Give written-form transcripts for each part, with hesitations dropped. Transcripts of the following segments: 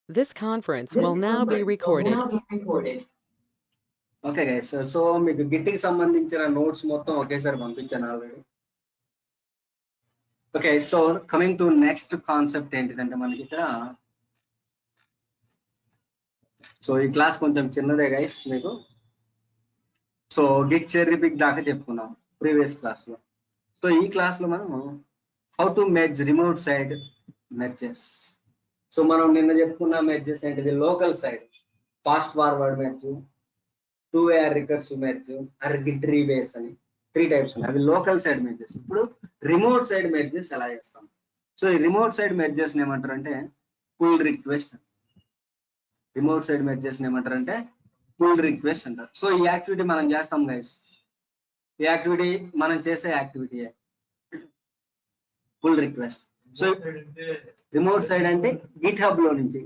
This conference This will now be conference will recorded. now be recorded. Okay guys, so మీకు గిట్కి సంబంధించిన notes మొత్తం ఒకేసారి పంపించాను already. Okay, so coming to next concept ఏంటిదంటే మనకి ఇక్కడ, సో ఈ క్లాస్ కొంచెం చిన్నదే గైస్ మీకు. సో గిట్ చెర్రీ పిక్ దాకా చెప్పుకున్నాం ప్రీవియస్ క్లాస్ లో. సో ఈ క్లాస్ లో మనం how to merge remote side merges. So మనం నిన్న చెప్పుకున్న మెర్జెస్ ఏంటిది, local side fast forward merge, 2AR recursive merge, or git rebase అని 3 టైప్స్ ఉన్నాయి. అవి లోకల్ సైడ్ మెర్జెస్. ఇప్పుడు రిమోట్ సైడ్ మెర్జెస్ ఎలా చేస్తాం? సో ఈ రిమోట్ సైడ్ మెర్జెస్ ఏమంటారు అంటే pull request. Remote side merges ఏమంటారు అంటే పుల్ రిక్వెస్ట్ అంటారు. సో ఈ యాక్టివిటీ మనం చేస్తాం గైస్. ఈ యాక్టివిటీ మనం చేసే activity pull request. So remote side అంటే గిట్ హబ్ లో నుంచి,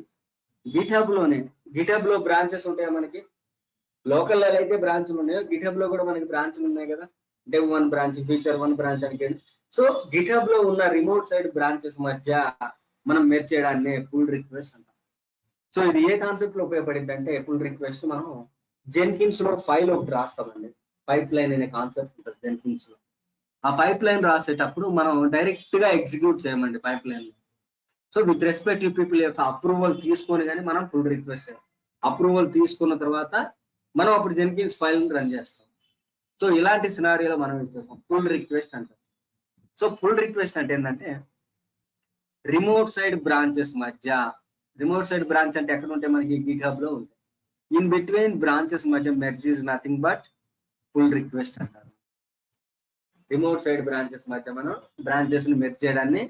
గిట్ హబ్ లో బ్రాంచెస్ ఉంటాయి మనకి. లోకల్ లో అయితే బ్రాంచ్లు ఉన్నాయో, గిట్ హబ్ లో కూడా మనకి బ్రాంచ్లు ఉన్నాయి కదా. డెవ్ 1 బ్రాంచ్, ఫీచర్ 1 బ్రాంచ్ అని. సో గిట్ హబ్ లో ఉన్న రిమోట్ సైడ్ బ్రాంచెస్ మధ్య మనం మెర్జ్ చేయడాన్ని పుల్ రిక్వెస్ట్ అంటాం. సో ఇది ఏ కాన్సెప్ట్ లో ఉపయోగపడింది అంటే, పుల్ రిక్వెస్ట్ మనం జెన్కిన్స్ లో ఫైల్ ఒకటి రాస్తామండి. పైప్ లైన్ అనే కాన్సెప్ట్ ఉంటుంది జెన్కిన్స్ లో. ఆ పైప్ లైన్ రాసేటప్పుడు మనం డైరెక్ట్ గా ఎగ్జిక్యూట్ చేయమండి pipe line. So with respective people యొక్క అప్రూవల్ తీసుకొని కానీ మనం పుల్ రిక్వెస్ట్ చేయాలి. అప్రూవల్ తీసుకున్న తర్వాత మనం అప్పుడు జెన్కిన్స్ ఫైల్ రన్ చేస్తాం. సో ఇలాంటి సినారియోలో మనం ఏం చేస్తాం, పుల్ రిక్వెస్ట్ అంటాం. సో పుల్ రిక్వెస్ట్ అంటే ఏంటంటే రిమోట్ సైడ్ బ్రాంచెస్ మధ్య, రిమోట్ సైడ్ బ్రాంచ్ అంటే ఎక్కడ ఉంటే మనకి గిట్ హబ్ లో ఉంటాయి. ఇన్ బిట్వీన్ బ్రాంచెస్ మధ్య merge is nothing but pull request అంటారు. రిమోట్ సైడ్ బ్రాంచెస్ మధ్య మనం బ్రాంచెస్ ని మెర్జ్ చేయడాన్ని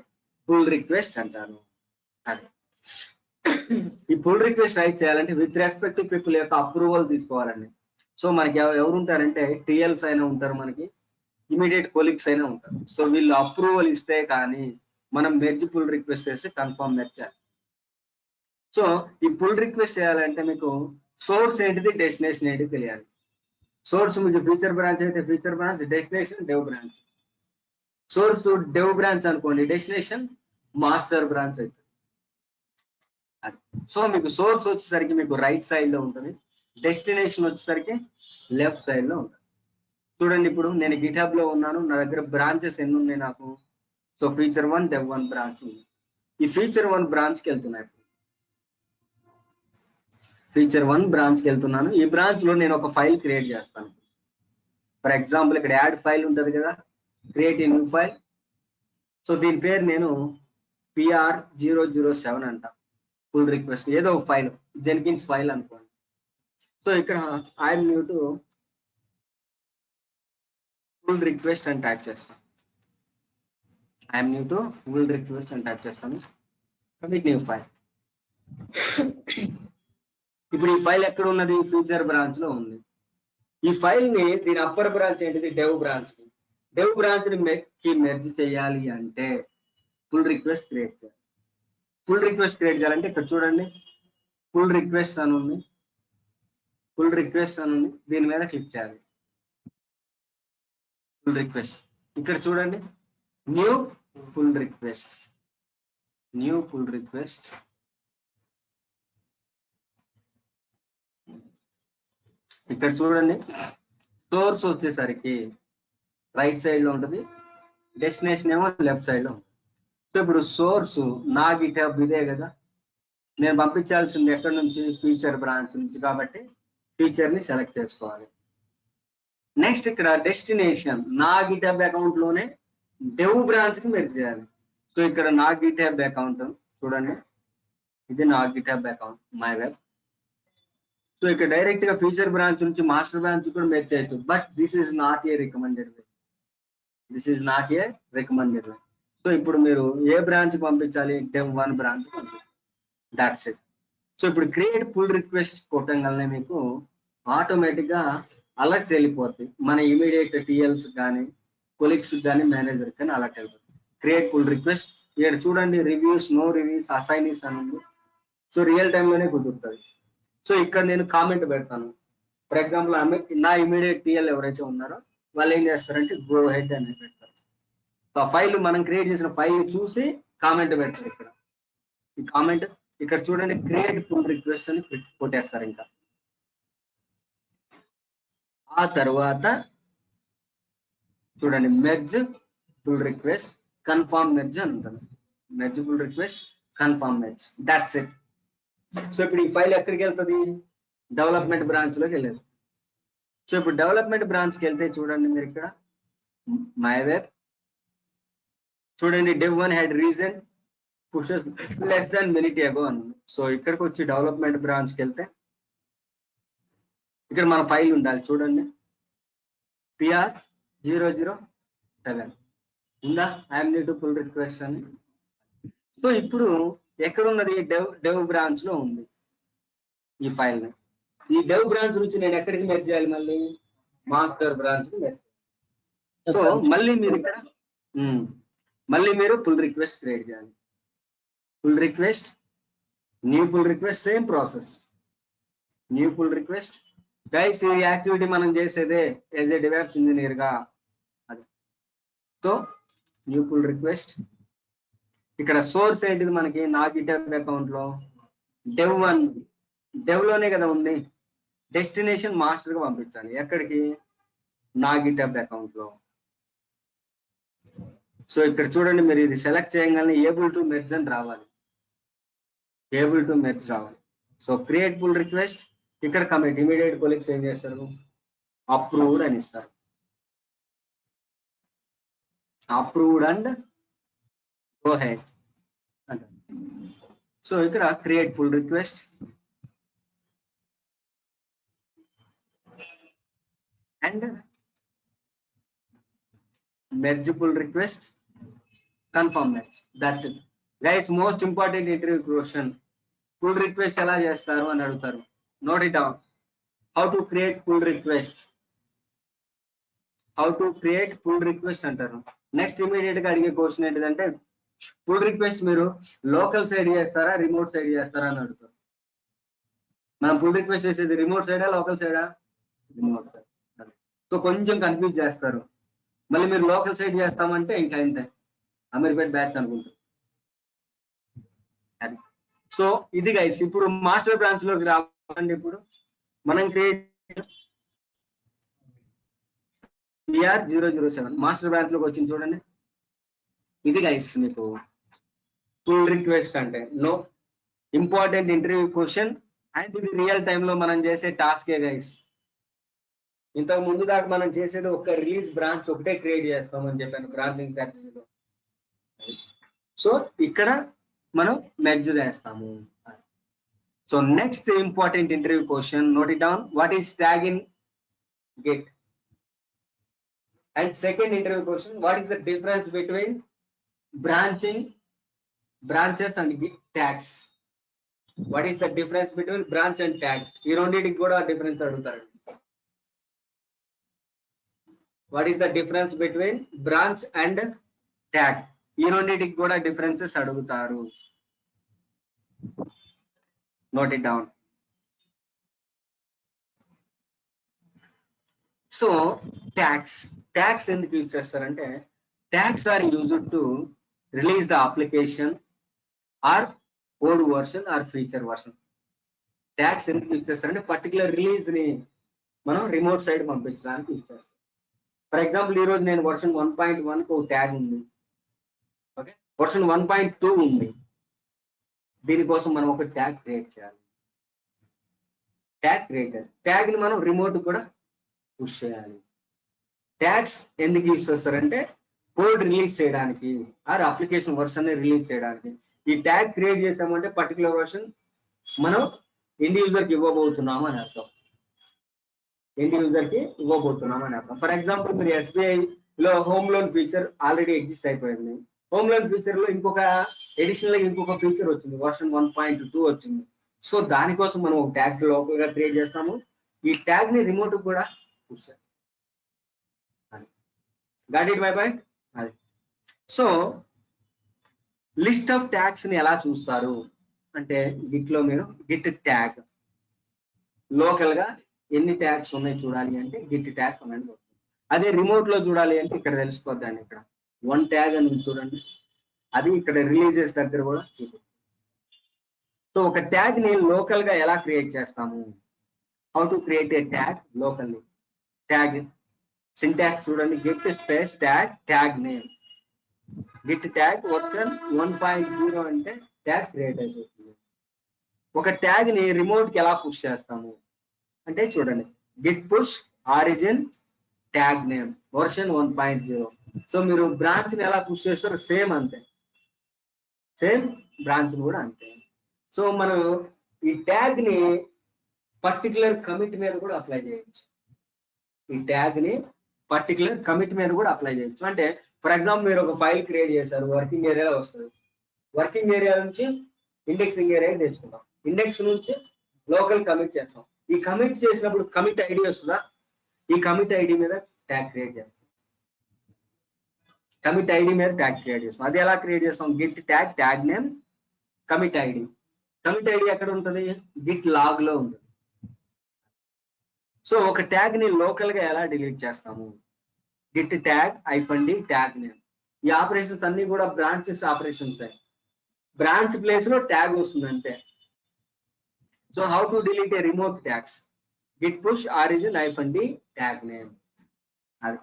పుల్ రిక్వెస్ట్ అంటారు. అది ఈ పుల్ రిక్వెస్ట్ రైట్ చేయాలంటే విత్ రెస్పెక్ట్ టు పీపుల్ యొక్క అప్రూవల్ తీసుకోవాలండి. సో మనకి ఎవరు ఉంటారంటే టిఎల్స్ అయినా ఉంటారు, మనకి ఇమీడియట్ కొలీగ్స్ అయినా ఉంటారు. సో వీళ్ళు అప్రూవల్ ఇస్తే కానీ మనం మెర్జ్ పుల్ రిక్వెస్ట్ చేసి కన్ఫర్మ్ మెర్జ్ చేస్తాం. సో ఈ పుల్ రిక్వెస్ట్ చేయాలంటే మీకు సోర్స్ ఏంటిది, డెస్టినేషన్ ఏంటిది తెలియాలి. సోర్స్ మీకు ఫీచర్ బ్రాంచ్ అయితే feature branch, destination dev branch. Source dev branch అనుకోండి, డెస్టినేషన్ మాస్టర్ బ్రాంచ్ అయితే. సో మీకు సోర్స్ వచ్చేసరికి మీకు రైట్ సైడ్ లో ఉంటుంది, డెస్టినేషన్ వచ్చేసరికి లెఫ్ట్ సైడ్ లో ఉంటుంది. చూడండి, ఇప్పుడు నేను గిట్ హబ్ లో ఉన్నాను, నా దగ్గర బ్రాంచెస్ ఎన్ని ఉన్నాయి నాకు. సో ఫీచర్ 1 డెవ్ 1 బ్రాంచ్ ఉంది. ఈ ఫీచర్ 1 బ్రాంచ్ కి వెళ్తున్నాయి. ఫీచర్ 1 బ్రాంచ్ కి వెళ్తున్నాను. ఈ బ్రాంచ్ లో నేను ఒక ఫైల్ క్రియేట్ చేస్తాను. ఫర్ ఎగ్జాంపుల్ ఇక్కడ యాడ్ ఫైల్ ఉంటుంది కదా, create a new file. So దీని పేరు నేను PR007 అంట. పుల్ రిక్వెస్ట్ ఏదో ఒక ఫైల్, జెన్కిన్స్ ఫైల్ అనుకోండి. సో ఇక్కడ I'm new to pull request అని టైప్ చేస్తాను. I'm new to pull request అని టైప్ చేస్తాను. Commit new file. ఇప్పుడు ఈ ఫైల్ ఎక్కడ ఉన్నది, ఫీచర్ బ్రాంచ్ లో ఉంది. ఈ ఫైల్ ని దీని అప్పర్ బ్రాంచ్ ఏంటిది, డెవ్ బ్రాంచ్ కి. డెవ్ బ్రాంచ్ ని మెర్జ్ చేయాలి అంటే పుల్ రిక్వెస్ట్ క్రియేట్ చేయాలి. పుల్ రిక్వెస్ట్ క్రియేట్ చేయాలంటే ఇక్కడ చూడండి, పుల్ రిక్వెస్ట్ అని ఉంది, పుల్ రిక్వెస్ట్ అని ఉంది. దీని మీద క్లిక్ చేయాలి. పుల్ రిక్వెస్ట్ ఇక్కడ చూడండి, new pull request, new pull request. ఇక్కడ చూడండి, సోర్స్ వచ్చేసరికి రైట్ సైడ్ లో ఉంటుంది, డెస్టినేషన్ ఏమో లెఫ్ట్ సైడ్ లో ఉంటుంది. సో ఇప్పుడు సోర్స్ నా గిట్ హబ్ ఇదే కదా, నేను పంపించాల్సింది ఎక్కడి నుంచి, ఫీచర్ బ్రాంచ్ నుంచి, కాబట్టి ఫీచర్ ని సెలెక్ట్ చేసుకోవాలి. నెక్స్ట్ ఇక్కడ డెస్టినేషన్ నా గిట్ హబ్ అకౌంట్ లోనే డెవ్ బ్రాంచ్ కి మెర్జ్ చేయాలి. సో ఇక్కడ నా గిట్ హబ్ అకౌంట్ చూడండి, ఇది నా Git hub account my web. So ఇక్కడ డైరెక్ట్ గా ఫీచర్ బ్రాంచ్ నుంచి మాస్టర్ బ్రాంచ్ కూడా మెర్జ్ చేయొచ్చు, but this is not a recommended way. This is not a recommended way. So ఇప్పుడు మీరు ఏ బ్రాంచ్ పంపించాలి, డెవ్ 1 బ్రాంచ్ పంపించాలి. That's it. సో ఇప్పుడు క్రియేట్ పుల్ రిక్వెస్ట్ కొట్టంగానే మీకు ఆటోమేటిక్ గా అలర్ట్ వెళ్ళిపోతుంది. మన ఇమీడియట్ టిఎల్స్ కానీ, కొలీగ్స్ కానీ, మేనేజర్ కానీ అలర్ట్ వెళ్ళిపోతుంది. Create pull request. ఇక్కడ చూడండి, రివ్యూస్, నో రివ్యూస్, అసైనీస్ అని ఉంది. సో రియల్ టైమ్ లోనే కుదురుతుంది. సో ఇక్కడ నేను కామెంట్ పెడతాను. ఫర్ ఎగ్జాంపుల్ నా ఇమీడియట్ టిఎల్ ఎవరైతే ఉన్నారో వాళ్ళు ఏం చేస్తారంటే గో హెడ్ అని పెడతారు. సో ఆ ఫైల్ మనం క్రియేట్ చేసిన ఫైల్ చూసి కామెంట్ పెడతారు. ఇక్కడ ఈ కామెంట్ ఇక్కడ చూడండి క్రియేట్ పుల్ రిక్వెస్ట్ అని కొట్టేస్తారు. ఇంకా ఆ తర్వాత చూడండి merge pull request confirm merge అని ఉంటుంది. Merge pull request confirm merge, that's it. So ఇప్పుడు ఈ ఫైల్ ఎక్కడికి వెళ్తుంది? డెవలప్మెంట్ బ్రాంచ్ లోకి వెళ్ళేది. సో ఇప్పుడు డెవలప్మెంట్ బ్రాంచ్కి వెళ్తే చూడండి మీరు ఇక్కడ మై వెబ్ చూడండి dev1 had recent pushes less than minute ago అని. సో ఇక్కడికి వచ్చి డెవలప్మెంట్ బ్రాంచ్కి వెళ్తే ఇక్కడ మన ఫైల్ ఉండాలి చూడండి PR007 ఉందా? I'm new to pull request అని. సో ఇప్పుడు ఎక్కడ ఉన్నది? డెవ్ బ్రాంచ్ లో ఉంది ఈ ఫైల్ ని. ఈ డెవ్ బ్రాంచ్ నుంచి నేను ఎక్కడికి మెర్జ్ చేయాలి? మళ్ళీ మాస్టర్ బ్రాంచ్ కి మెర్జ్. సో మళ్ళీ మీరు ఇక్కడ మళ్ళీ మీరు పుల్ రిక్వెస్ట్ క్రియేట్ చేయాలి. Pull request, new pull request, same process. New pull request guys, ఈ యాక్టివిటీ మనం చేసేదే యాజ్ ఏ డెవలప్స్ ఇంజనీర్ గా. అదే సో న్యూ పుల్ రిక్వెస్ట్. ఇక్కడ సోర్స్ ఏంటిది మనకి? నా గిటబ్ అకౌంట్ లో dev1 డెవ్ లోనే కదా ఉంది. డెస్టినేషన్ మాస్టర్ గా పంపించాలి. ఎక్కడికి? నా గిటబ్ అకౌంట్ లో. సో ఇక్కడ చూడండి మీరు ఇది సెలెక్ట్ చేయగానే ఏబుల్ టు మెర్జ్ అని రావాలి. ఏబుల్ టు మెర్జ్ రావాలి. సో క్రియేట్ పుల్ రిక్వెస్ట్, ఇక్కడ కమిట్. ఇమీడియట్ కొలీగ్స్ ఏం చేస్తారు? అప్రూవ్డ్ అని ఇస్తారు. అప్రూవ్డ్ అండ్ గో హెడ్ అంటారు. సో ఇక్కడ create pull request and merge pull request confirm merge, that's it guys. Most important interview question, pull request ఎలా చేస్తారు అని అడుగుతారు. Note it down. How to create pull request, how to create pull request అంటారు. Next immediate గా అడిగే question ఏంటిదంటే pull request మీరు local side చేస్తారా రిమోట్ సైడ్ చేస్తారా అని అడుగుతారు. మనం పుల్ రిక్వెస్ట్ చేసేది రిమోట్ సైడా లోకల్ సైడా? Remote side. సో కొంచెం కన్ఫ్యూజ్ చేస్తారు. మళ్ళీ మీరు లోకల్ సైడ్ చేస్తామంటే ఇంకా ఇంతే అమీర్పేట్ బ్యాచ్ అనుకుంటారు. అది సో ఇది గైస్. ఇప్పుడు మాస్టర్ బ్రాంచ్ లోకి రావండి. ఇప్పుడు మనం క్రియేట్ PR007 మాస్టర్ బ్రాంచ్ లోకి వచ్చింది చూడండి. ఇది గైస్ మీకు పుల్ రిక్వెస్ట్ అంటే. No important interview question and ఇది రియల్ టైమ్ లో మనం చేసే టాస్కే గైస్. ఇంతకు ముందు దాకా మనం చేసేది ఒక రిలీజ్ బ్రాంచ్ ఒకటే క్రియేట్ చేస్తామని చెప్పాను బ్రాంచింగ్ స్ట్రాటజీలో. సో ఇక్కడ మనం మెర్జ్ చేస్తాము. So next important interview question, note it down. What is tag in git? And second interview question, what is the difference between branches and git tags? What is the difference between branch and tag? ఈ రెండింటికి కూడా difference అడుగుతారు. What is the difference between branch and tag? ఈ రెండింటికి కూడా differences అడుగుతారు. Note it down. So tags ఎందుకు use చేస్తారంటే tags are used to release the application or code version or feature version. Tags ఎందుకు యూజ్ చేస్తారంటే particular release ని మనం రిమోట్ సైడ్ పంపించడానికి యూజ్ చేస్తాం. ఫర్ ఎగ్జాంపుల్ ఈ రోజు నేను వర్షన్ 1.1 కు ఒక ట్యాగ్ ఉంది, ఓకే, వర్షన్ 1.2 ఉంది. దీనికోసం మనం ఒక ట్యాగ్ క్రియేట్ చేయాలి. ట్యాగ్ ని మనం రిమోట్ కూడా పుష్ చేయాలి. ట్యాగ్స్ ఎందుకు యూజ్ చేస్తారంటే కోడ్ రిలీజ్ చేయడానికి ఆర్ అప్లికేషన్ వర్షన్ రిలీజ్ చేయడానికి. ఈ ట్యాగ్ క్రియేట్ చేసామంటే పర్టికులర్ వర్షన్ మనం ఎండ్ యూజర్ కి ఇవ్వబోతున్నాము అని అర్థం. ఫర్ ఎగ్జాంపుల్ మీరు SBI లో home loan feature already exist అయిపోయింది. హోమ్ లోన్ ఫీచర్ లో ఇంకొక ఫీచర్ వచ్చింది, వర్షన్ 1.2 వచ్చింది. సో దానికోసం మనం ఒక ట్యాగ్ లోకల్ గా క్రియేట్ చేస్తాము. ఈ ట్యాగ్ ని రిమోట్ కూడా పుష్ చేస్తాం. Got it my point? అది. సో లిస్ట్ ఆఫ్ ట్యాగ్స్ ని ఎలా చూస్తారు అంటే గిట్ లో మీరు గిట్ ట్యాగ్ లోకల్ గా ఎన్ని ట్యాగ్స్ ఉన్నాయి చూడాలి అంటే గిట్ ట్యాగ్ కమాండ్. అదే రిమోట్ లో చూడాలి అంటే ఇక్కడ తెలిసిపోద్దండి. ఇక్కడ 1 ట్యాగ్ అని చూడండి, అది ఇక్కడ రిలీజెస్ దగ్గర కూడా చూపిస్తుంది. సో ఒక ట్యాగ్ ని లోకల్ గా ఎలా క్రియేట్ చేస్తాము? How to create a tag locally? Tag syntax చూడండి, git space tag tag name, git tag version 1.0 అంటే ట్యాగ్ క్రియేట్ అయిపోతుంది. ఒక ట్యాగ్ ని రిమోట్ కి ఎలా పుష్ చేస్తాము అంటే చూడండి, Git push origin tag name version 1.0. So మీరు బ్రాంచ్ ని ఎలా పుష్ చేస్తారో సేమ్ అంతే, సేమ్ బ్రాంచ్ కూడా అంతే. సో మనం ఈ ట్యాగ్ ని పర్టికులర్ కమిట్ మీద కూడా అప్లై చేయొచ్చు. ఈ ట్యాగ్ ని పర్టికులర్ కమిట్ మీద కూడా అప్లై చేయొచ్చు. అంటే ఫర్ ఎగ్జాంపుల్ మీరు ఒక ఫైల్ క్రియేట్ చేశారు, వర్కింగ్ ఏరియాలో వస్తుంది. వర్కింగ్ ఏరియా నుంచి ఇండెక్సింగ్ ఏరియాకి తెచ్చుకుంటాం, ఇండెక్స్ నుంచి లోకల్ కమిట్ చేస్తాం. ఈ కమిట్ చేసినప్పుడు కమిట్ ఐడి వస్తుందా? ఈ కమిట్ ఐడి మీద ట్యాగ్ క్రియేట్ చేస్తాం, కమిట్ ఐడి మీద ట్యాగ్ క్రియేట్ చేస్తాం. అది ఎలా క్రియేట్ చేస్తాం? Git tag tag name commit ID. Commit ID ఎక్కడ ఉంటుంది? గిట్ లాగ్ లో ఉంటుంది. సో ఒక ట్యాగ్ ని లోకల్ గా ఎలా డిలీట్ చేస్తాము? Git tag -d tag name. ఈ ఆపరేషన్స్ అన్ని కూడా బ్రాంచెస్ ఆపరేషన్స్. బ్రాంచ్ ప్లేస్ లో ట్యాగ్ వస్తుంది అంతే. So how to delete A remote tags? Git push origin -d tag name. అది.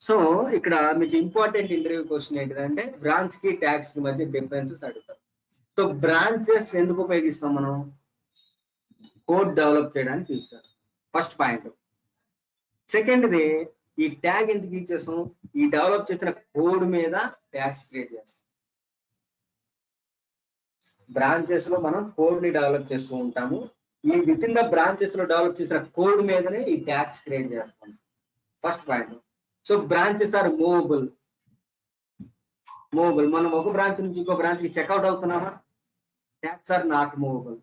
సో ఇక్కడ మీకు ఇంపార్టెంట్ ఇంటర్వ్యూ క్వశ్చన్ ఏంటిదంటే బ్రాంచ్ కి ట్యాగ్స్ కి మధ్య డిఫరెన్సెస్ అడుగుతారు. సో బ్రాంచెస్ ఎందుకు ఉపయోగిస్తాం మనం? కోడ్ డెవలప్ చేయడానికి యూజ్ చేస్తాం, ఫస్ట్ పాయింట్. సెకండ్ది, ఈ ట్యాగ్ ఎందుకు యూజ్ చేస్తాం? ఈ డెవలప్ చేసిన కోడ్ మీద ట్యాగ్స్ క్రియేట్ చేస్తాం. బ్రాంచెస్ లో మనం కోడ్ ని డెవలప్ చేస్తూ ఉంటాము. ఈ విత్ ఇన్ ద బ్రాంచెస్ లో డెవలప్ చేసిన కోడ్ మీదనే ఈ ట్యాగ్స్ క్రియేట్ చేస్తాం, first point. So branches are movable. మనం ఒక బ్రాంచ్ నుంచి ఇంకో బ్రాంచ్ కి చెక్అవుట్ అవుతున్నామా? Tags are not movable.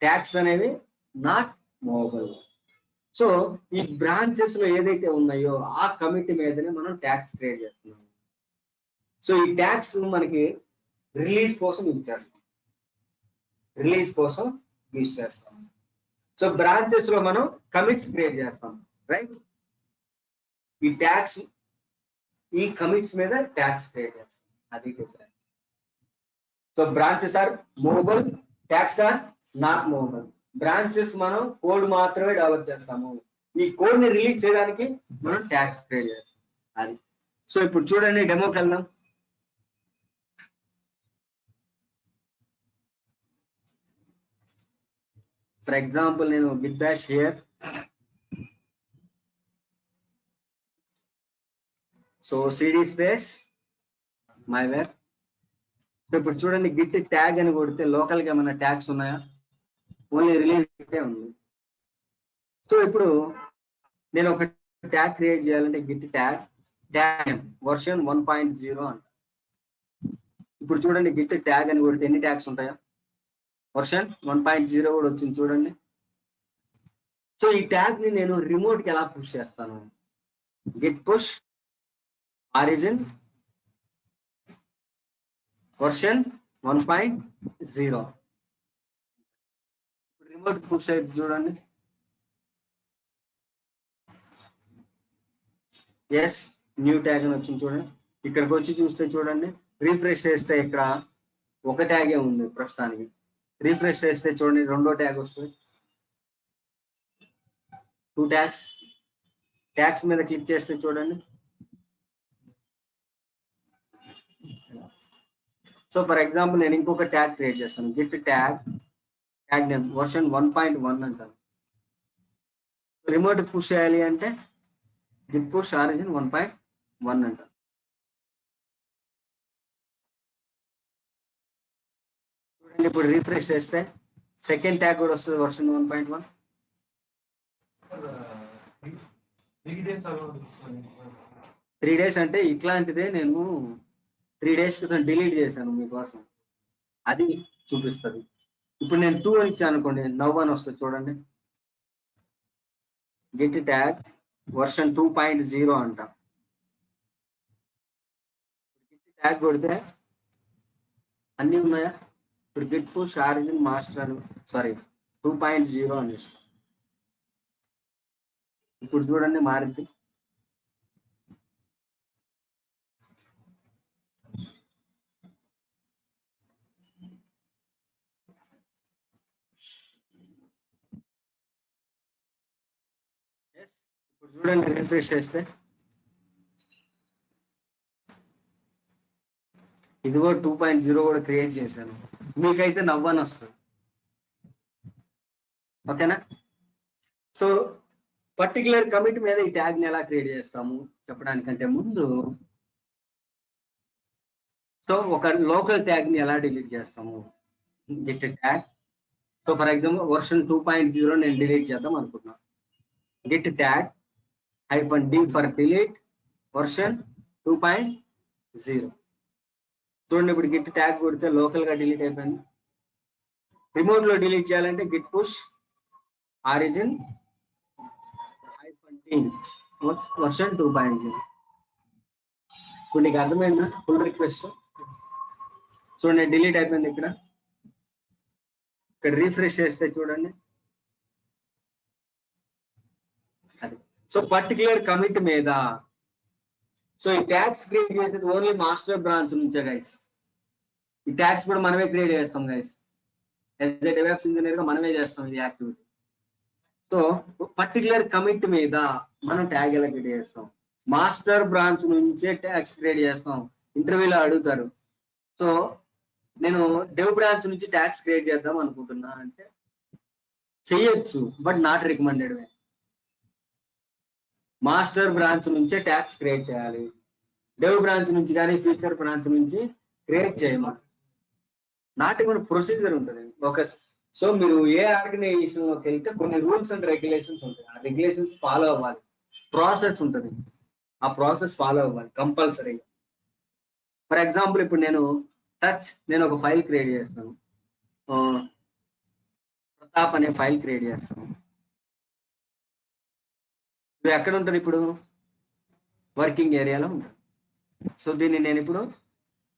Tags అనేవి నాట్ మూవబుల్. సో ఈ బ్రాంచెస్ లో ఏదైతే ఉన్నాయో ఆ కమిటీ మీదనే మనం ట్యాగ్స్ క్రియేట్ చేస్తున్నాం. సో ఈ ట్యాగ్స్ మనకి రిలీజ్ కోసం యూజ్ చేస్తాం, రిలీజ్ కోసం యూజ్ చేస్తాం. సో బ్రాంచెస్ లో మనం కమిట్స్ క్రియేట్ చేస్తాం, రైట్? ఈ ట్యాగ్స్, ఈ కమిట్స్ మీద ట్యాగ్స్ క్రియేట్ చేస్తాం, అది difference. So branches are movable, tags are not movable. Branches మనం కోడ్ మాత్రమే డెవలప్ చేస్తాము, ఈ కోడ్ ని రిలీజ్ చేయడానికి మనం ట్యాగ్స్ క్రియేట్ చేస్తాం, అది. సో ఇప్పుడు చూడండి, డెమోకి వెళ్దాం. ఫర్ ఎగ్జాంపుల్ నేను big bash here. So CD space my web. So ఇప్పుడు చూడండి, గిట్ ట్యాగ్ అని కొడితే లోకల్ గా ఏమైనా ట్యాగ్స్ ఉన్నాయా? ఓన్లీ రిలీజ్ ఉంది. సో ఇప్పుడు నేను ఒక ట్యాగ్ క్రియేట్ చేయాలంటే గిట్ ట్యాగ్ ట్యాగ్ వర్షన్ 1.0 అంట. ఇప్పుడు చూడండి, గిట్ ట్యాగ్ అని కొడితే ఎన్ని ట్యాగ్స్ ఉంటాయా? వర్షన్ 1.0 కూడా వచ్చింది చూడండి. సో ఈ ట్యాగ్ ని నేను రిమోట్ కి ఎలా పుష్ చేస్తాను? Git push origin version 1.0. Remote push అయితే చూడండి, ఎస్ న్యూ ట్యాగ్ అని వచ్చింది చూడండి. ఇక్కడికి వచ్చి చూస్తే చూడండి, రీఫ్రెష్ చేస్తే ఇక్కడ ఒక ట్యాగే ఉంది ప్రస్తుతానికి. రీఫ్రెష్ చేస్తే చూడండి, రెండో ట్యాగ్ వస్తుంది, 2 ట్యాగ్స్. ట్యాగ్స్ మీద క్లిక్ చేస్తే చూడండి. సో ఫర్ ఎగ్జాంపుల్ నేను ఇంకొక ట్యాగ్ క్రియేట్ చేస్తాను, Git tag tag name version 1.1 అంటాను. రిమోట్ పుష్ చేయాలి అంటే గిట్ పుష్ ఆరిజిన్ 1.1 అంటాను. చూడండి, ఇప్పుడు రీఫ్రెష్ చేస్తే సెకండ్ ట్యాగ్ కూడా వస్తుంది, వర్షన్ 1.1. 3 days అంటే ఇట్లాంటిదే నేను 3 days క్రితం డిలీట్ చేశాను మీకోసం, అది చూపిస్తుంది. ఇప్పుడు నేను 2 అని ఇచ్చాను అనుకోండి, నవ్ అని వస్తుంది చూడండి. గిట్ ట్యాగ్ వర్షన్ 2.0 అంట. గిట్ ట్యాగ్ కొడితే అన్ని ఉన్నాయా? ఇప్పుడు గిట్ పుష్ ఆరిజిన్ మాస్టర్ అని, సారీ 2.0 అని ఇస్తాను. ఇప్పుడు చూడండి మారింది. చూడండి రిఫ్రెష్ చేస్తే ఇది కూడా 2.0 కూడా క్రియేట్ చేశాను. మీకైతే నవ్వని వస్తుంది. ఓకేనా? సో పర్టికులర్ కమిట్ మీద ఈ ట్యాగ్ ని ఎలా క్రియేట్ చేస్తాము చెప్పడానికంటే ముందు, సో ఒక లోకల్ ట్యాగ్ ని ఎలా డిలీట్ చేస్తాము, Git tag. So for example version 2.0 నేను డిలీట్ చేద్దాం అనుకుంటున్నాను. Git tag -d for delete version 2.0. చూడండి ఇప్పుడు గిట్ ట్యాగ్ కొడితే లోకల్ గా డిలీట్ అయిపోయింది. రిమోట్ లో డిలీట్ చేయాలంటే Git push origin -d version 2.0. ఇప్పుడు నీకు అర్థమైందా? ఫుల్ రిక్వెస్ట్ చూడండి డిలీట్ అయిపోయింది. ఇక్కడ రీఫ్రెష్ చేస్తే చూడండి అది. సో పర్టికులర్ కమిట్ మీద సో ఈ ట్యాగ్స్ క్రియేట్ చేసేది ఓన్లీ మాస్టర్ బ్రాంచ్ నుంచే గైస్. ఈ ట్యాగ్స్ కూడా మనమే క్రియేట్ చేస్తాం guys. As a develops engineer గా మనమే చేస్తాం ఈ యాక్టివిటీ. సో పర్టికులర్ కమిట్ మీద మనం ట్యాగ్ ఎలా క్రియేట్ చేస్తాం? మాస్టర్ బ్రాంచ్ నుంచే ట్యాగ్స్ క్రియేట్ చేస్తాం. ఇంటర్వ్యూలో అడుగుతారు. సో నేను డెవ్ బ్రాంచ్ నుంచి ట్యాగ్స్ క్రియేట్ చేద్దాం అనుకుంటున్నా అంటే చెయ్యొచ్చు, but not recommended. Master branch నుంచే ట్యాగ్స్ క్రియేట్ చేయాలి. డెవ్ బ్రాంచ్ నుంచి కానీ ఫ్యూచర్ బ్రాంచ్ నుంచి క్రియేట్ చేయమని నాట్ మన ప్రొసీజర్ ఉంటుంది ఒక. సో మీరు ఏ ఆర్గనైజేషన్ లోకి వెళ్తే కొన్ని రూల్స్ అండ్ రెగ్యులేషన్స్ ఉంటాయి. ఆ రెగ్యులేషన్స్ ఫాలో అవ్వాలి. ప్రాసెస్ ఉంటుంది, ఆ ప్రాసెస్ ఫాలో అవ్వాలి కంపల్సరీగా. ఫర్ ఎగ్జాంపుల్ ఇప్పుడు నేను ఒక ఫైల్ క్రియేట్ చేస్తాను, ప్రతాప్ అనే ఫైల్ క్రియేట్ చేస్తాను. ఇది ఎక్కడ ఉంటుంది? ఇప్పుడు వర్కింగ్ ఏరియాలో ఉంటుంది. సో దీన్ని నేను ఇప్పుడు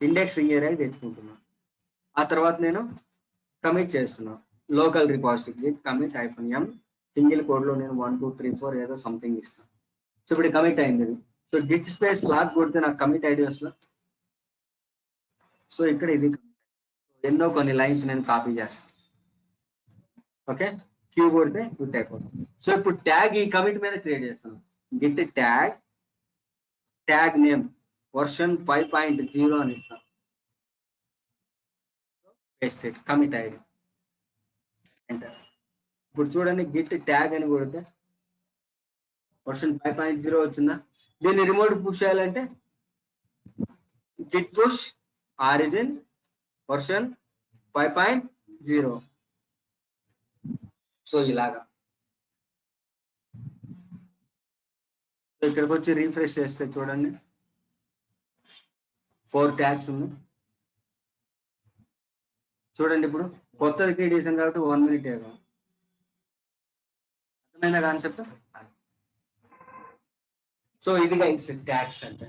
ఇండెక్సింగ్ ఏరియాకి తెచ్చుకుంటున్నాను. ఆ తర్వాత నేను కమిట్ చేస్తున్నాను local repository commit -m single code లో నేను 1 2 3 4 ఏదో సంథింగ్ ఇస్తాను. సో ఇప్పుడు కమిట్ అయింది. సో గిట్ స్పేస్ లాగ్ కొడితే నాకు కమిట్ ఐడి వస్తుంది. సో ఇక్కడ ఇది ఎన్నో కొన్ని లైన్స్ నేను కాపీ చేస్తాను. ఓకే, క్యూ కొడితే క్విట్ అయిపోతుంది. సో ఇప్పుడు ట్యాగ్ ఈ కమిట్ మీద క్రియేట్ చేస్తాను. గిట్ ట్యాగ్ నేమ్ వర్షన్ 5.0 అని ఇస్తాను. Pasted commit ID enter. ఇప్పుడు చూడండి గిట్ ట్యాగ్ అని కొడితే వర్షన్ 5.0 వచ్చిందా? దీన్ని రిమోట్ పుష్ చేయాలంటే Git push origin version 5.0. So ఇలాగా ఇక్కడికి వచ్చి రీఫ్రెష్ చేస్తే చూడండి 4 ట్యాగ్స్ ఉన్నాయి. చూడండి ఇప్పుడు కొత్తది క్రియేట్ చేసాను కాబట్టి 1 minute అర్థమైందా కాన్సెప్ట్? సో ఇదిగా ట్యాగ్స్ అంటే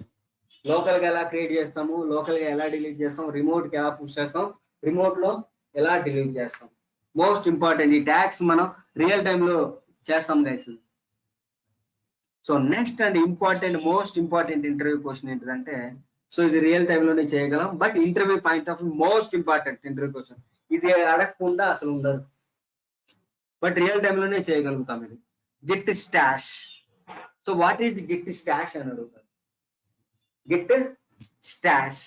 లోకల్ గా ఎలా క్రియేట్ చేస్తాము, లోకల్ గా ఎలా డిలీట్ చేస్తాం, రిమోట్ కి ఎలా పుష్ చేస్తాం, రిమోట్ లో ఎలా డిలీట్ చేస్తాం. మోస్ట్ ఇంపార్టెంట్ ఈ ట్యాగ్స్ మనం రియల్ టైమ్ లో చేస్తాం guys. So next and most important interview question ఏంటంటే, సో ఇది రియల్ టైమ్ లోనే చేయగలం, but interview point of view most important interview question. ఇది అడగకుండా అసలు ఉండదు, బట్ రియల్ టైమ్ లోనే చేయగలుగుతాం. ఇది Git stash. So what is Git stash అని అడుగుతారు. గిట్ స్టాష్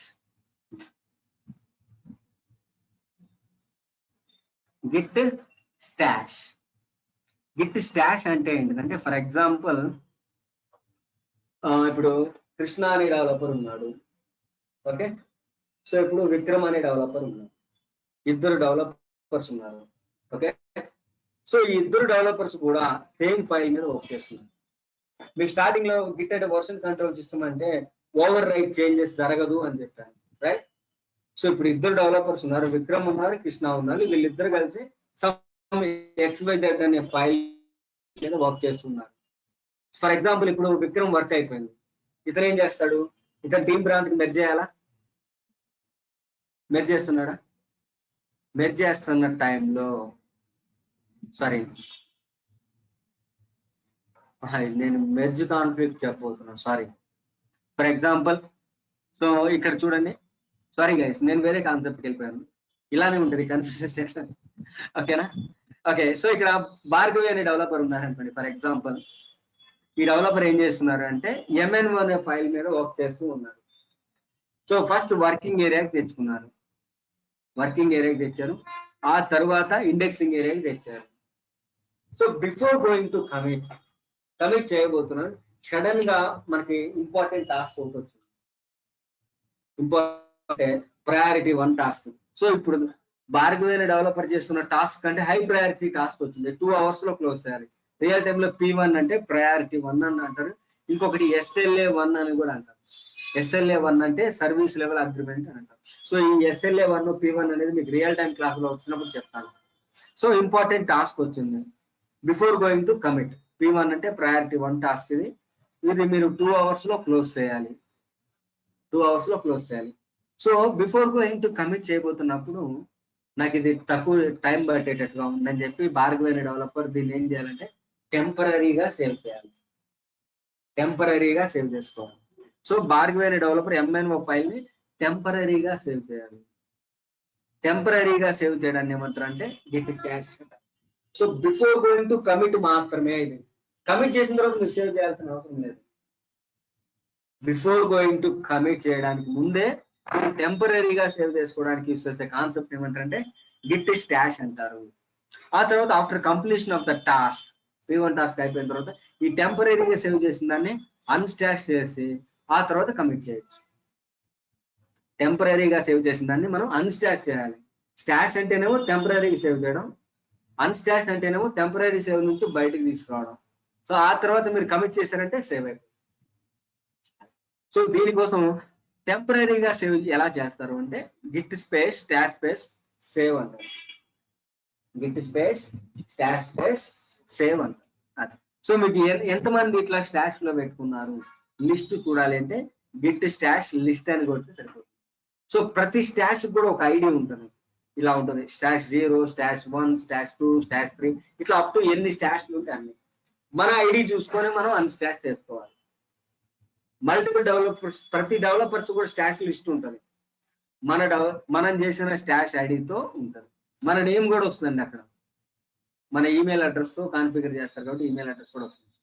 గిట్ స్టాష్ అంటే ఏంటంటే, ఫర్ ఎగ్జాంపుల్ ఇప్పుడు కృష్ణ అనే డెవలపర్ ఉన్నాడు. ఓకే, సో ఇప్పుడు విక్రమ్ అనే డెవలపర్ ఉన్నాడు. ఇద్దరు డెవలపర్స్ ఉన్నారు. ఓకే, సో ఈ ఇద్దరు డెవలపర్స్ కూడా సేమ్ ఫైల్ మీద వర్క్ చేస్తున్నారు. మీకు స్టార్టింగ్ లో గిట్ అంటే వర్షన్ కంట్రోల్ సిస్టమ్ అంటే ఓవర్ రైట్ చేంజెస్ జరగదు అని చెప్పాను, రైట్? సో ఇప్పుడు ఇద్దరు డెవలపర్స్ ఉన్నారు, విక్రమ్ ఉన్నారు, కృష్ణ ఉన్నారు. వీళ్ళిద్దరు కలిసి XYZ అనే ఫైల్ మీద వర్క్ చేస్తున్నారు. ఫర్ ఎగ్జాంపుల్ ఇప్పుడు విక్రమ్ వర్క్ అయిపోయింది. ఇతను ఏం చేస్తాడు? ఇతను టీమ్ బ్రాంచ్ కి మెర్జ్ చేయాలా? మెర్జ్ చేస్తున్నాడా? మెర్జ్ చేస్తున్న టైంలో నేను మెర్జ్ కాన్ఫ్లిక్ట్ చెప్పబోతున్నాను. సారీ. ఫర్ ఎగ్జాంపుల్ సో ఇక్కడ చూడండి, సారీ గైస్ నేను వేరే కాన్సెప్ట్కి వెళ్ళిపోయాను. ఇలానే ఉంటుంది కన్సిస్టెంట్. ఓకేనా? ఓకే, సో ఇక్కడ భార్గవి అనే డెవలపర్ ఉన్నారనుకోండి. ఫర్ ఎగ్జాంపుల్ ఈ డెవలపర్ ఏం చేస్తున్నారు అంటే MN1 అనే ఫైల్ మీద వర్క్ చేస్తూ ఉన్నారు. సో ఫస్ట్ వర్కింగ్ ఏరియాకి తెచ్చుకున్నారు, వర్కింగ్ ఏరియాకి తెచ్చారు, ఆ తర్వాత ఇండెక్సింగ్ ఏరియాకి తెచ్చారు. So before going to commit చేయబోతున్నాను, సడన్ గా మనకి ఇంపార్టెంట్ టాస్క్ ఒకటి వచ్చింది, ఇంపార్టెంట్ ప్రయారిటీ 1 టాస్క్. సో ఇప్పుడు భార్గవి అనే డెవలపర్ చేస్తున్న టాస్క్ అంటే హై ప్రయారిటీ టాస్క్ వచ్చింది, 2 hours లో క్లోజ్ చేయాలి. రియల్ టైమ్ లో P1 అంటే ప్రయారిటీ 1 అని అంటారు, ఇంకొకటి SLA1 అని కూడా అంటారు. SLA1 అంటే సర్వీస్ లెవెల్ అగ్రిమెంట్ అని అంటారు. సో ఈ SLA1 P1 అనేది మీకు రియల్ టైం క్లాస్ లో వచ్చినప్పుడు చెప్తాను. సో ఇంపార్టెంట్ టాస్క్ వచ్చింది before going to commit. P1 అంటే ప్రయారిటీ 1 టాస్క్, ఇది మీరు 2 hours లో క్లోజ్ చేయాలి, 2 hours లో క్లోజ్ చేయాలి. So before going to commit చేయబోతున్నప్పుడు నాకు ఇది తక్కువ టైం పట్టేటట్టుగా ఉందని చెప్పి భార్గవి అనే డెవలపర్ దీన్ని ఏం చేయాలంటే టెంపరీగా సేవ్ చేయాలి, టెంపరీగా సేవ్ చేసుకోవాలి. సో భార్గవి అనే డెవలపర్ MN1 ఫైల్ ని టెంపరీగా సేవ్ చేయాలి. టెంపరీగా సేవ్ చేయడాన్ని ఏమంటారు అంటే Git stash. So before going to commit మాత్రమే, ఇది కమిట్ చేసిన తర్వాత మీరు సేవ్ చేయాల్సిన అవసరం లేదు. బిఫోర్ గోయింగ్ టు కమిట్ చేయడానికి ముందే టెంపరీగా సేవ్ చేసుకోవడానికి యూస్ చేసే కాన్సెప్ట్ ఏమంటారంటే గిట్ స్టాష్ అంటారు. ఆ తర్వాత after completion of the task, P1 task అయిపోయిన తర్వాత ఈ టెంపరీగా సేవ్ చేసిన దాన్ని అన్స్టాష్ చేసి ఆ తర్వాత కమిట్ చేయొచ్చు. టెంపరీగా సేవ్ చేసిన దాన్ని మనం అన్స్టాష్ చేయాలి. స్టాష్ అంటేనేమో టెంపరీగా సేవ్ చేయడం, అన్స్టాష్ అంటేనేమో టెంపరీ సేవ్ నుంచి బయటకు తీసుకురావడం. సో ఆ తర్వాత మీరు కమిట్ చేశారంటే సేవ్ అయిపోయింది. సో దీనికోసం టెంపరీగా సేవ్ ఎలా చేస్తారు అంటే git space stash space save అంటారు, git space stash space save అంటారు. అది సో మీకు ఎంతమంది ఇట్లా స్టాష్ లో పెట్టుకున్నారు లిస్ట్ చూడాలి అంటే గిట్ స్టాష్ లిస్ట్ అని కొడితే సరిపోతుంది. సో ప్రతి స్టాష్ కూడా ఒక ఐడి ఉంటుంది, ఇలా ఉంటుంది స్టాష్ 0, స్టాష్ 1, స్టాష్ 2, స్టాష్ 3, ఇట్లా అప్ టు ఎన్ని స్టాష్లు ఉంటే అన్ని మన ఐడి చూసుకొని మనం అన్స్టాష్ చేసుకోవాలి. మల్టిపుల్ డెవలపర్స్, ప్రతి డెవలపర్స్ కూడా స్టాష్ లిస్ట్ ఉంటుంది, మనం చేసిన స్టాష్ ఐడితో ఉంటుంది, మన నేమ్ కూడా వస్తుందండి అక్కడ, మన ఈమెయిల్ అడ్రస్ తో కాన్ఫిగర్ చేస్తారు కాబట్టి ఈమెయిల్ అడ్రస్ కూడా వస్తుంది.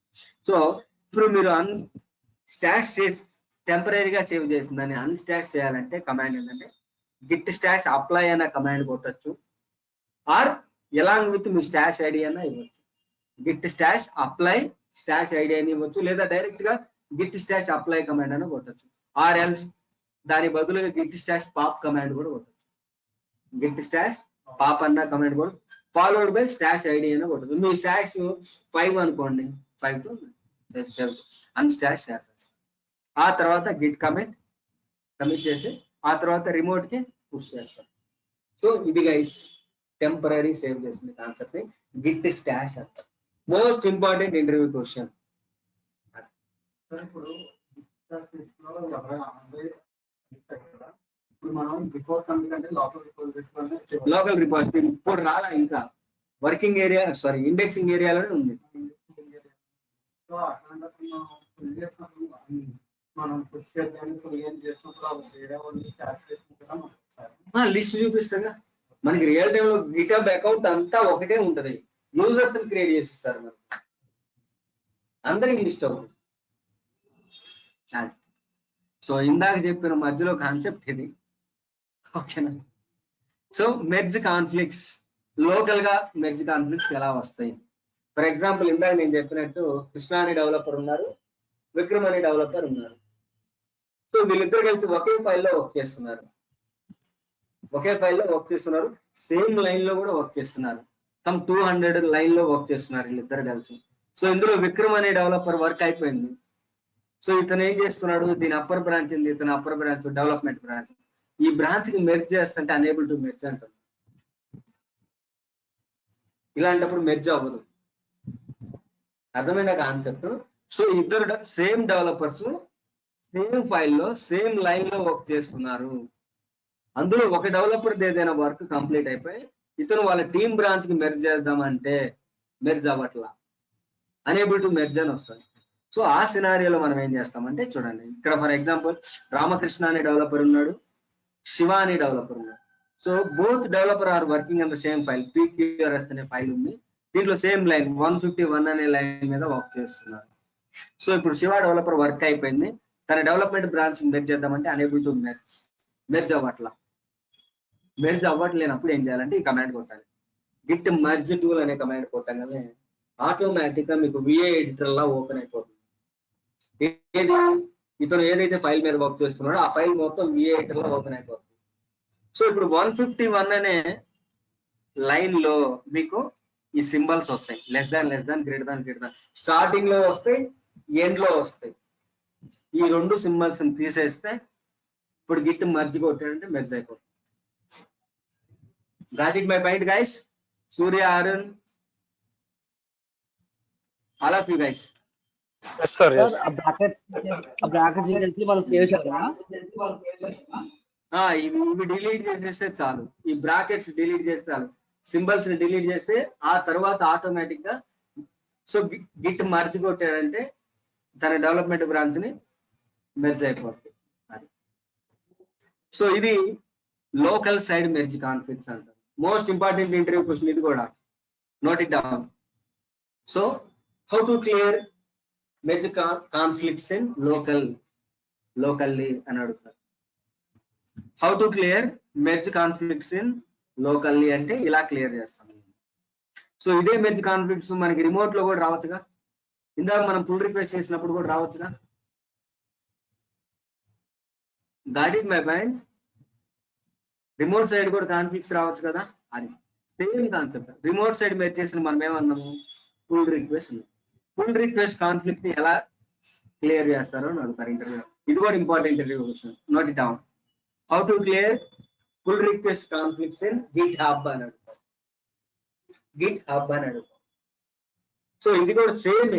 సో ఇప్పుడు మీరు స్టాష్ చేసి టెంపరీగా సేవ్ చేసిందని అన్స్టాష్ చేయాలంటే కమాండ్ ఏంటంటే గిట్ స్టాష్ అప్లై అనే కమాండ్ కొట్టచ్చు, ఆర్ ఎలాంగ్ విత్ మీ స్టాష్ ఐడి అన్న ఇవ్వచ్చు. Git stash apply stash ID అని ఇవ్వచ్చు, లేదా డైరెక్ట్ గా గిట్ స్టాష్ అప్లై కమాండ్ అని కొట్టచ్చు, ఆర్ ఎల్స్ దాని బదులుగా గిట్ స్టాష్ పాప్ కమాండ్ కూడా కొట్టచ్చు. గిట్ స్టాష్ పాప్ అన్న కమాండ్ కూడా ఫాలోడ్ బై స్టాష్ ఐడి అని కొట్టచ్చు. మీ స్టాష్ 5 అనుకోండి, 5 తో అన్స్టాష్ చేస్తారు. ఆ తర్వాత గిట్ కమిట్ చేసి ఆ తర్వాత రిమోట్ కి పుష్ చేస్తారు. సో ఇది గైస్ టెంపరీ సేవ్ చేసిన కాన్సెప్ట్ ని గిట్ స్టాష్ అంటారు. Most important interview question. ఇప్పుడు మనం బిఫోర్ కమిట్ అంటే లోకల్ రిపోజిటరీ ఇప్పుడు రాలా, ఇంకా వర్కింగ్ ఏరియా సారీ ఇండెక్సింగ్ ఏరియాలోనే ఉంది. సో అట్లాంటప్పుడు మనం పుష్ చేయడానికి ఏం చేస్తున్నప్పుడు వేరే వాళ్ళు స్టార్ట్ చేసుకుంటున్నాం లిస్ట్ చూపిస్తాగా మనకి రియల్ టైమ్ లో గిటబ్ అకౌంట్ అంతా ఒకటే ఉంటది, యూజర్స్ క్రియేట్ చేసి ఇస్తారు మనకి, అందరికి లిస్ట్ అవుతుంది. సో ఇందాక చెప్పిన మధ్యలో కాన్సెప్ట్ ఇది, ఓకేనా. సో మెర్జ్ కాన్ఫ్లిక్ట్స్, లోకల్ గా మెర్జ్ కాన్ఫ్లిక్ట్స్ ఎలా వస్తాయి? ఫర్ ఎగ్జాంపుల్ ఇందాక నేను చెప్పినట్టు కృష్ణ అనే డెవలపర్ ఉన్నారు, విక్రమ్ అనే డెవలపర్ ఉన్నారు. సో వీళ్ళిద్దరు కలిసి ఒకే ఫైల్లో వర్క్ చేస్తున్నారు, సేమ్ లైన్ లో కూడా వర్క్ చేస్తున్నారు, సమ్ 200 లైన్ లో వర్క్ చేస్తున్నారు వీళ్ళిద్దరు కలిసి. సో ఇందులో విక్రమ్ అనే డెవలపర్ వర్క్ అయిపోయింది. సో ఇతను ఏం చేస్తున్నాడు, దీని అప్పర్ బ్రాంచ్ ఉంది, ఇతను అప్పర్ బ్రాంచ్ డెవలప్మెంట్ బ్రాంచ్, ఈ బ్రాంచ్ కి మెర్జ్ చేస్తుంటే అనేబుల్ టు మెర్జ్ అంటారు. ఇలాంటప్పుడు మెర్జ్ అవ్వదు, అర్థమైన కాన్సెప్ట్. సో ఇద్దరు సేమ్ డెవలపర్స్ సేమ్ ఫైల్లో సేమ్ లైన్ లో వర్క్ చేస్తున్నారు, అందులో ఒక డెవలపర్ ఏదైనా వర్క్ కంప్లీట్ అయిపోయి ఇతను వాళ్ళ టీమ్ బ్రాంచ్ కి మెర్జ్ చేద్దామంటే మెర్జ్ అవ్వట్లా, అనేబుల్ టు మెర్జ్ అని వస్తుంది. సో ఆ సినారియోలో మనం ఏం చేస్తామంటే చూడండి, ఇక్కడ ఫర్ ఎగ్జాంపుల్ రామకృష్ణ అనే డెవలపర్ ఉన్నాడు, శివ అనే డెవలపర్ ఉన్నాడు. So both developer are working on the same file, PQRS అనే ఫైల్ ఉంది, దీంట్లో సేమ్ లైన్ 151 అనే లైన్ మీద వర్క్ చేస్తున్నారు. సో ఇప్పుడు శివ డెవలపర్ వర్క్ అయిపోయింది, తన డెవలప్మెంట్ బ్రాంచ్ మెర్జ్ చేద్దామంటే అనేబుల్ టు మెర్జ్ అవ్వట్లేనప్పుడు ఏం చేయాలంటే ఈ కమాండ్ కొట్టాలి. గిట్ మర్జ్ టూల్ అనే కమాండ్ కొట్టగానే ఆటోమేటిక్ గా మీకు విఏ ఎడిటర్ లా ఓపెన్ అయిపోతుంది. ఇతను ఏదైతే ఫైల్ మీద వర్క్ చేస్తున్నాడో ఆ ఫైల్ మొత్తం విఏ ఎడిటర్ లా ఓపెన్ అయిపోతుంది. సో ఇప్పుడు 151 అనే లైన్ లో మీకు ఈ సింబల్స్ వస్తాయి, less than, greater than, starting లో వస్తాయి, ఎండ్ లో వస్తాయి. ఈ రెండు సింబల్స్ తీసేస్తే ఇప్పుడు గిట్ మర్జ్ కొట్టాడంటే మెర్జ్ అయిపోతుంది. Got it my point guys? Surya, Arun, all of you guys. Yes sir, yes. Bracket మనం చేయొచ్చు కదా. ఇవి డిలీట్ చేసేస్తే చాలు, ఈ బ్రాకెట్స్ డిలీట్ చేస్తే చాలు, సింబల్స్ ని డిలీట్ చేస్తే ఆ తర్వాత ఆటోమేటిక్ గా సో గిట్ మర్జ్ కొట్టాడంటే తన డెవలప్మెంట్ బ్రాంచ్ ని మెర్జ్ అయిపోతుంది. సో ఇది లోకల్ సైడ్ మెర్జ్ కాన్ఫ్లిక్ట్స్ అంటారు. మోస్ట్ ఇంపార్టెంట్ ఇంటర్వ్యూ క్వశ్చన్ ఇది కూడా, note it down. So how to clear merge conflicts in locally అని అడుగుతారు. How to clear merge conflicts in locally అంటే ఇలా క్లియర్ చేస్తాం. సో ఇదే మెర్జ్ కాన్ఫ్లిక్ట్స్ మనకి రిమోట్ లో కూడా రావచ్చుగా, ఇందాక మనం పుల్ రిక్వెస్ట్ చేసినప్పుడు కూడా రావచ్చుగా. Got it my point? Remote side కూడా కాన్ఫ్లిక్ట్స్ రావచ్చు కదా, అది same concept. Remote side merge చేసిన మనం ఏమన్నాము, పుల్ రిక్వెస్ట్ కాన్ఫ్లిక్ట్ ని ఎలా క్లియర్ చేస్తారో అని అడుగుతారు ఇంటర్వ్యూ. ఇది కూడా important interview question, note it down. How to clear pull request conflicts in GitHub అని అడుగుతారు. సో ఇది కూడా సేమ్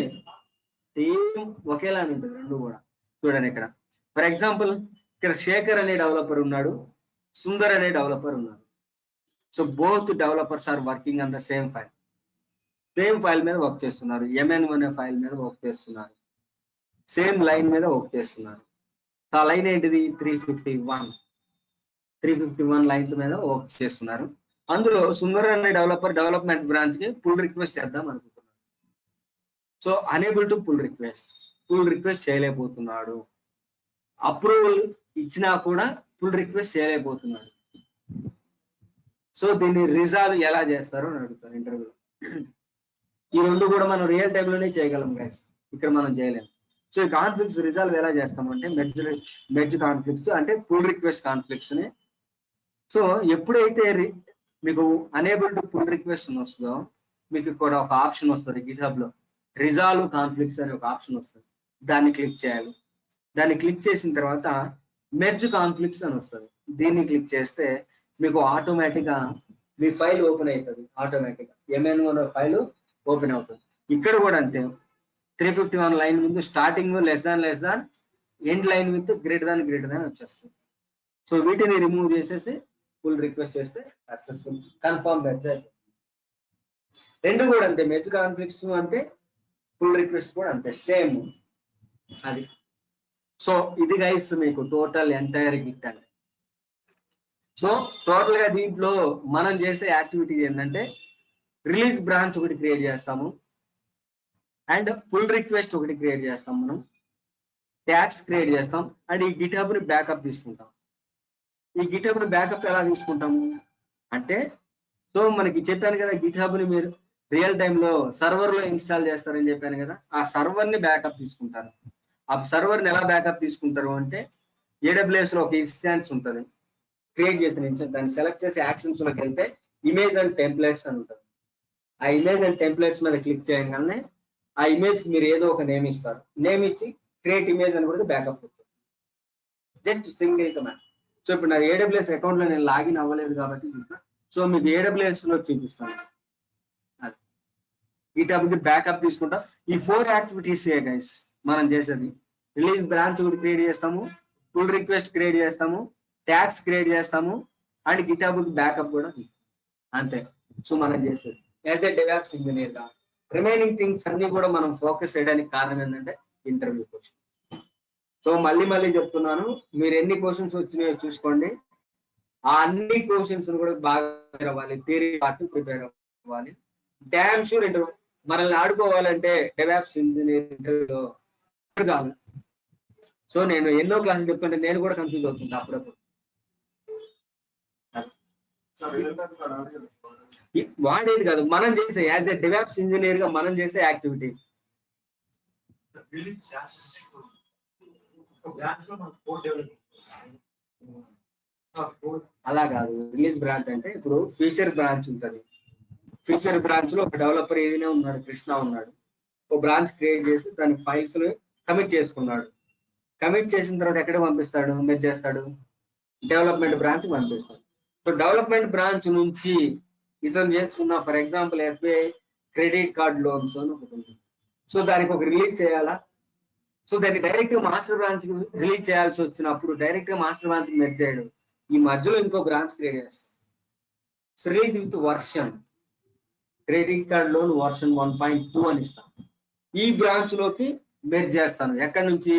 ఒకేలా ఉంటుంది రెండు కూడా. చూడండి ఇక్కడ ఫర్ ఎగ్జాంపుల్ ఇక్కడ శేఖర్ అనే డెవలపర్ ఉన్నాడు, సుందర్ అనే డెవలపర్ ఉన్నారు. So both developers are working on the same file మీద వర్క్ చేస్తున్నారు. MN1 అనే ఫైల్ మీద వర్క్ చేస్తున్నారు, సేమ్ లైన్ మీద వర్క్ చేస్తున్నారు. ఆ లైన్ ఏంటిది, 351 లైన్స్ మీద వర్క్ చేస్తున్నారు. అందులో సుందర్ అనే డెవలపర్ డెవలప్మెంట్ బ్రాంచ్ కి పుల్ రిక్వెస్ట్ చేద్దాం అనుకుంటున్నాడు. So unable to pull request చేయలేకపోతున్నాడు. అప్రూవల్ ఇచ్చినా కూడా పుల్ రిక్వెస్ట్ చేయలేకపోతున్నాడు. సో దీన్ని రిజాల్వ్ ఎలా చేస్తారో అని అడుగుతారు ఇంటర్వ్యూలో. ఈ రెండు కూడా మనం రియల్ టైమ్ లోనే చేయగలం గైస్, ఇక్కడ మనం చేయలేము. సో ఈ కాన్ఫ్లిక్ట్స్ రిజాల్వ్ ఎలా చేస్తామంటే మెర్జ్ కాన్ఫ్లిక్ట్స్ అంటే పుల్ రిక్వెస్ట్ కాన్ఫ్లిక్ట్స్ ని. సో ఎప్పుడైతే మీకు అనేబుల్ టు పుల్ రిక్వెస్ట్ వస్తుందో మీకు ఇక్కడ ఒక ఆప్షన్ వస్తుంది గిట్హబ్ లో, రిజాల్వ్ కాన్ఫ్లిక్ట్స్ అనే ఒక ఆప్షన్ వస్తుంది. దాన్ని క్లిక్ చేయాలి. దాన్ని క్లిక్ చేసిన తర్వాత మెర్జ్ కాన్ఫ్లిక్ట్స్ అని వస్తుంది. దీన్ని క్లిక్ చేస్తే మీకు ఆటోమేటిక్ గా మీ ఫైల్ ఓపెన్ అవుతుంది. ఆటోమేటిక్ గా MN1 ఫైల్ ఓపెన్ అవుతుంది. ఇక్కడ కూడా అంతే, 351 లైన్ ముందు starting less than end line with greater than వచ్చేస్తుంది. సో వీటిని రిమూవ్ చేసేసి పుల్ రిక్వెస్ట్ చేస్తే సక్సెస్ఫుల్ కన్ఫర్మ్ మెర్జ్ అయిపోతుంది. రెండు కూడా అంతే, మెర్జ్ కాన్ఫ్లిక్ట్స్ అంటే పుల్ రిక్వెస్ట్ కూడా అంతే సేమ్ అది. సో ఇది గైస్ మీకు టోటల్ ఎంటైర్ గిట్ అండి. సో టోటల్ గా దీంట్లో మనం చేసే యాక్టివిటీ ఏంటంటే రిలీజ్ బ్రాంచ్ ఒకటి క్రియేట్ చేస్తాము, అండ్ పుల్ రిక్వెస్ట్ ఒకటి క్రియేట్ చేస్తాం, మనం ట్యాగ్స్ క్రియేట్ చేస్తాం, అండ్ ఈ గిట్హబ్ ని బ్యాకప్ తీసుకుంటాం. ఈ గిట్హబ్ ని బ్యాకప్ ఎలా తీసుకుంటాము అంటే, సో మనకి చెప్పాను కదా గిట్హబ్ ని మీరు రియల్ టైమ్ లో సర్వర్ లో ఇన్స్టాల్ చేస్తారని చెప్పాను కదా, ఆ సర్వర్ ని బ్యాకప్ తీసుకుంటారు. ఆ సర్వర్ ని ఎలా బ్యాకప్ తీసుకుంటారు అంటే AWS లో ఒక ఇన్స్టాన్స్ ఉంటుంది క్రియేట్ చేసిన ఇన్స్టాన్స్, దాన్ని సెలెక్ట్ చేసి యాక్షన్స్ లోకి వెళ్తే ఇమేజ్ అండ్ టెంప్లెట్స్ అని ఉంటుంది. ఆ ఇమేజ్ అండ్ టెంప్లెట్స్ మీద క్లిక్ చేయగానే ఆ ఇమేజ్ మీరు ఏదో ఒక నేమ్ ఇస్తారు, నేమ్ ఇచ్చి క్రియేట్ ఇమేజ్ అని కూడా బ్యాకప్ వస్తుంది. Just single command. సో ఇప్పుడు నా AWS అకౌంట్ లో నేను లాగిన్ అవ్వలేదు కాబట్టి సో మీకు AWS లో చూపిస్తాను. గిట్హబ్ కి బ్యాకప్ తీసుకుంటాం. ఈ 4 యాక్టివిటీస్ గైస్ మనం చేసేది. రిలీజ్ బ్రాంచ్ కూడా క్రియేట్ చేస్తాము, పుల్ రిక్వెస్ట్ క్రియేట్ చేస్తాము, ట్యాగ్స్ క్రియేట్ చేస్తాము, అండ్ గిట్హబ్ కి బ్యాకప్ కూడా అంతే. సో మనం చేసేది యాజ్ ఎ డెవలప్స్ ఇంజనీర్ గా రిమైనింగ్ థింగ్స్ అన్ని కూడా మనం ఫోకస్ చేయడానికి కారణం ఏంటంటే ఇంటర్వ్యూ క్వశ్చన్. సో మళ్ళీ చెప్తున్నాను, మీరు ఎన్ని క్వశ్చన్స్ వచ్చినాయో చూసుకోండి. ఆ అన్ని క్వశ్చన్స్ కూడా బాగా ప్రిపేర్ అవ్వాలి, థియరీ పార్ట్ ప్రిపేర్ అవ్వాలి. డ్యామ్ షూర్ మనల్ని ఆడుకోవాలంటే డెవలప్స్ ఇంజనీర్ ఇంటర్వ్యూలో కాదు. సో నేను ఎన్నో క్లాసులు చెప్తుంటే నేను కూడా కన్ఫ్యూజ్ అవుతుంటా అప్పుడప్పుడు. వాడేది కాదు, మనం చేసే యాజ్ ఎ డెవలప్స్ ఇంజనీర్ గా మనం చేసే యాక్టివిటీ. అలా కాదు, రిలీజ్ బ్రాంచ్ అంటే ఇప్పుడు ఫీచర్ బ్రాంచ్ ఉంటుంది. ఫీచర్ బ్రాంచ్ లో ఒక డెవలపర్ ఏదైనా ఉన్నాడు, కృష్ణ ఉన్నాడు. ఒక బ్రాంచ్ క్రియేట్ చేసి దాని ఫైల్స్ కమిట్ చేసుకున్నాడు. కమిట్ చేసిన తర్వాత ఎక్కడ పంపిస్తాడు, మెర్జ్ చేస్తాడు, డెవలప్మెంట్ బ్రాంచ్ పంపిస్తాడు. సో డెవలప్మెంట్ బ్రాంచ్ నుంచి ఇతను చేస్తున్న for example SBI credit card loans అని ఒకటి ఉంది. సో దానికి ఒక రిలీజ్ చేయాలా, సో దాన్ని డైరెక్ట్ గా మాస్టర్ బ్రాంచ్ రిలీజ్ చేయాల్సి వచ్చినప్పుడు డైరెక్ట్ గా మాస్టర్ బ్రాంచ్ మెర్జ్ చేయడు, ఈ మధ్యలో ఇంకో బ్రాంచ్ క్రియేట్ చేస్తాడు. Release with version, credit card loan version 1.2 అని ఇస్తాను. ఈ బ్రాంచ్ లోకి మెర్జ్ చేస్తాను. ఎక్కడి నుంచి,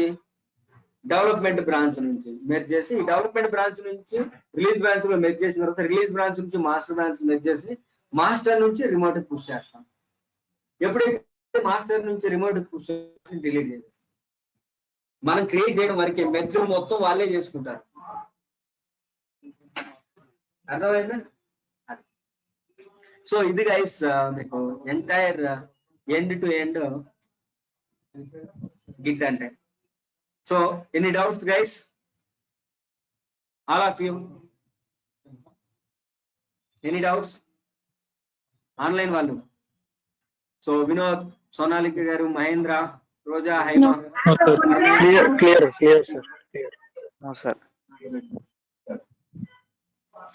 డెవలప్మెంట్ బ్రాంచ్ నుంచి మెర్జ్ చేసి, ఈ డెవలప్మెంట్ బ్రాంచ్ నుంచి రిలీజ్ బ్రాంచ్ లో మెర్జ్ చేసిన తర్వాత రిలీజ్ బ్రాంచ్ నుంచి మాస్టర్ బ్రాంచ్ మెర్జ్ చేసి మాస్టర్ నుంచి రిమోట్ పుష్ చేస్తాను. ఎప్పుడైతే మాస్టర్ నుంచి రిమోట్ పుష్ డిలీట్ చేసేస్తాం. మనం క్రియేట్ చేయడం వరకే, మెర్జ్ మొత్తం వాళ్ళే చేసుకుంటారు. అర్థమైందా? సో ఇది గైస్ మీకు entire end to end git అంటే. So any doubts guys, all of you, any doubts online వాళ్ళు? సో వినోద్, సోనాలిక గారు, మహేంద్ర, రోజా, హైమా, క్లియర్ సార్.